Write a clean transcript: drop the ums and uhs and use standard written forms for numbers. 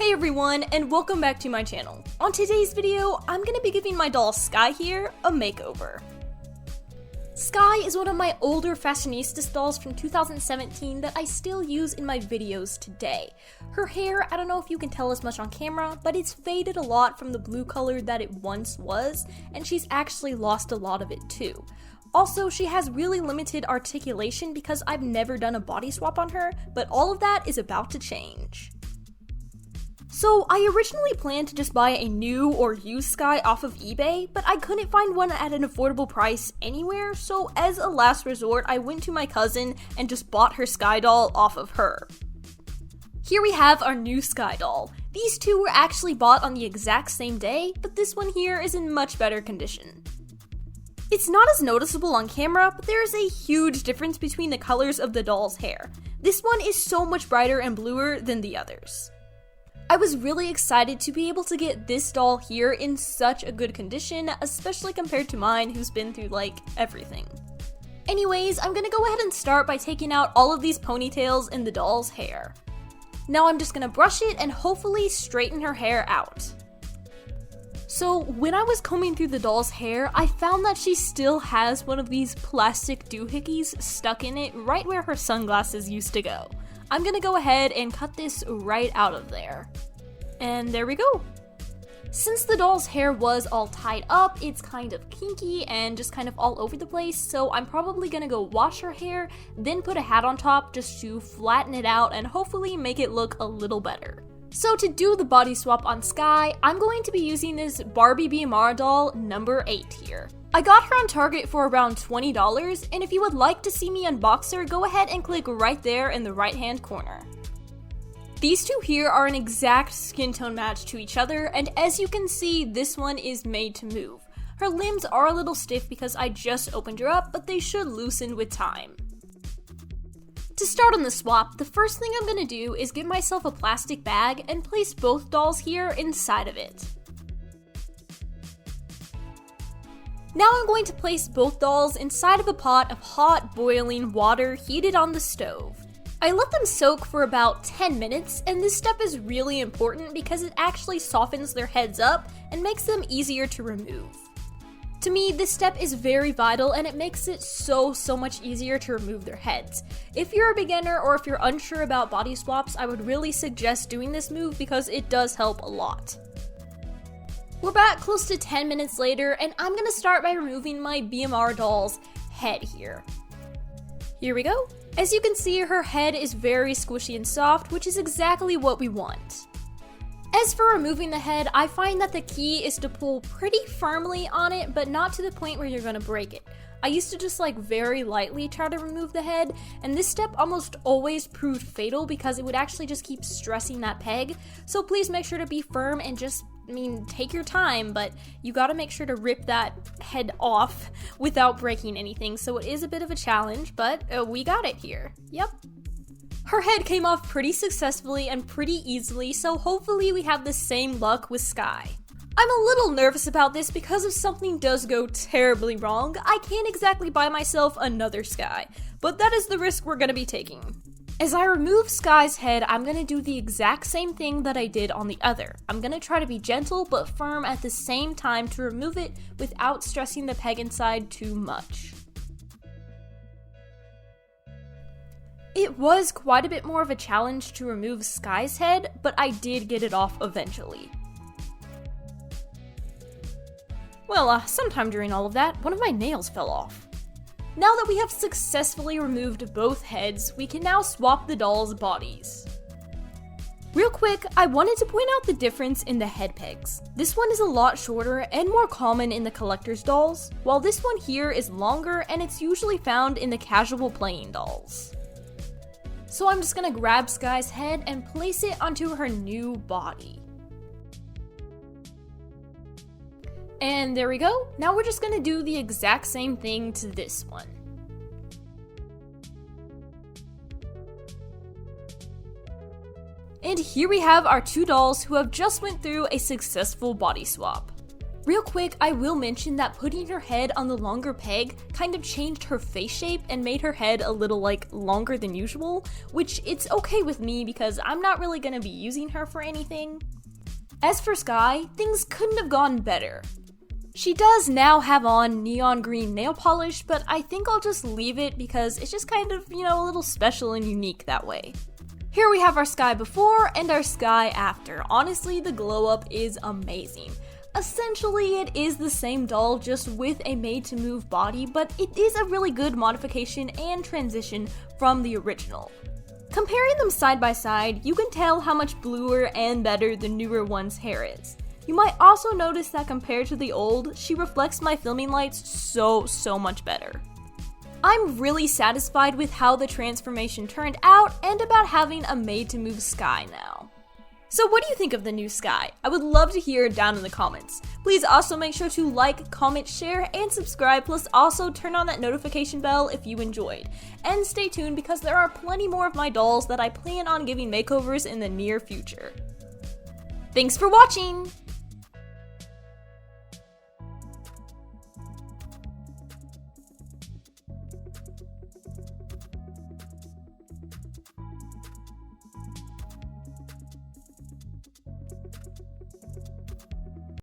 Hey everyone, and welcome back to my channel. On today's video, I'm gonna be giving my doll Sky here a makeover. Sky is one of my older fashionistas dolls from 2017 that I still use in my videos today. Her hair, I don't know if you can tell as much on camera, but it's faded a lot from the blue color that it once was, and she's actually lost a lot of it too. Also, she has really limited articulation because I've never done a body swap on her, but all of that is about to change. So, I originally planned to just buy a new or used Sky off of eBay, but I couldn't find one at an affordable price anywhere, so as a last resort, I went to my cousin and just bought her Sky doll off of her. Here we have our new Sky doll. These two were actually bought on the exact same day, but this one here is in much better condition. It's not as noticeable on camera, but there is a huge difference between the colors of the doll's hair. This one is so much brighter and bluer than the others. I was really excited to be able to get this doll here in such a good condition, especially compared to mine, who's been through like everything. Anyways, I'm gonna go ahead and start by taking out all of these ponytails in the doll's hair. Now I'm just gonna brush it and hopefully straighten her hair out. So when I was combing through the doll's hair, I found that she still has one of these plastic doohickeys stuck in it right where her sunglasses used to go. I'm gonna go ahead and cut this right out of there. And there we go. Since the doll's hair was all tied up, it's kind of kinky and just kind of all over the place, so I'm probably gonna go wash her hair, then put a hat on top just to flatten it out and hopefully make it look a little better. So to do the body swap on Sky, I'm going to be using this Barbie BMR doll number 8 here. I got her on Target for around $20, and if you would like to see me unbox her, go ahead and click right there in the right hand corner. These two here are an exact skin tone match to each other, and as you can see, this one is made to move. Her limbs are a little stiff because I just opened her up, but they should loosen with time. To start on the swap, the first thing I'm going to do is get myself a plastic bag and place both dolls here inside of it. Now I'm going to place both dolls inside of a pot of hot, boiling water heated on the stove. I let them soak for about 10 minutes, and this step is really important because it actually softens their heads up and makes them easier to remove. To me, this step is very vital and it makes it so much easier to remove their heads. If you're a beginner or if you're unsure about body swaps, I would really suggest doing this move because it does help a lot. We're back close to 10 minutes later, and I'm gonna start by removing my BMR doll's head here. Here we go. As you can see, her head is very squishy and soft, which is exactly what we want. As for removing the head, I find that the key is to pull pretty firmly on it, but not to the point where you're gonna break it. I used to just very lightly try to remove the head, and this step almost always proved fatal because it would actually just keep stressing that peg. So please make sure to be firm and just, take your time, but you gotta make sure to rip that head off without breaking anything. So it is a bit of a challenge, but we got it here. Yep. Her head came off pretty successfully and pretty easily, so hopefully we have the same luck with Sky. I'm a little nervous about this because if something does go terribly wrong, I can't exactly buy myself another Sky, but that is the risk we're gonna be taking. As I remove Sky's head, I'm gonna do the exact same thing that I did on the other. I'm gonna try to be gentle but firm at the same time to remove it without stressing the peg inside too much. It was quite a bit more of a challenge to remove Sky's head, but I did get it off eventually. Well, sometime during all of that, one of my nails fell off. Now that we have successfully removed both heads, we can now swap the dolls' bodies. Real quick, I wanted to point out the difference in the head pegs. This one is a lot shorter and more common in the collector's dolls, while this one here is longer and it's usually found in the casual playing dolls. So I'm just gonna grab Sky's head and place it onto her new body. And there we go. Now we're just gonna do the exact same thing to this one. And here we have our two dolls who have just went through a successful body swap. Real quick, I will mention that putting her head on the longer peg kind of changed her face shape and made her head a little longer than usual, which it's okay with me because I'm not really gonna be using her for anything. As for Sky, things couldn't have gone better. She does now have on neon green nail polish, but I think I'll just leave it because it's just kind of, a little special and unique that way. Here we have our Sky before and our Sky after. Honestly, the glow up is amazing. Essentially, it is the same doll, just with a made-to-move body, but it is a really good modification and transition from the original. Comparing them side by side, you can tell how much bluer and better the newer one's hair is. You might also notice that compared to the old, she reflects my filming lights so much better. I'm really satisfied with how the transformation turned out and about having a made-to-move Sky now. So what do you think of the new Sky? I would love to hear it down in the comments. Please also make sure to like, comment, share, and subscribe, plus also turn on that notification bell if you enjoyed. And stay tuned because there are plenty more of my dolls that I plan on giving makeovers in the near future. Thanks for watching!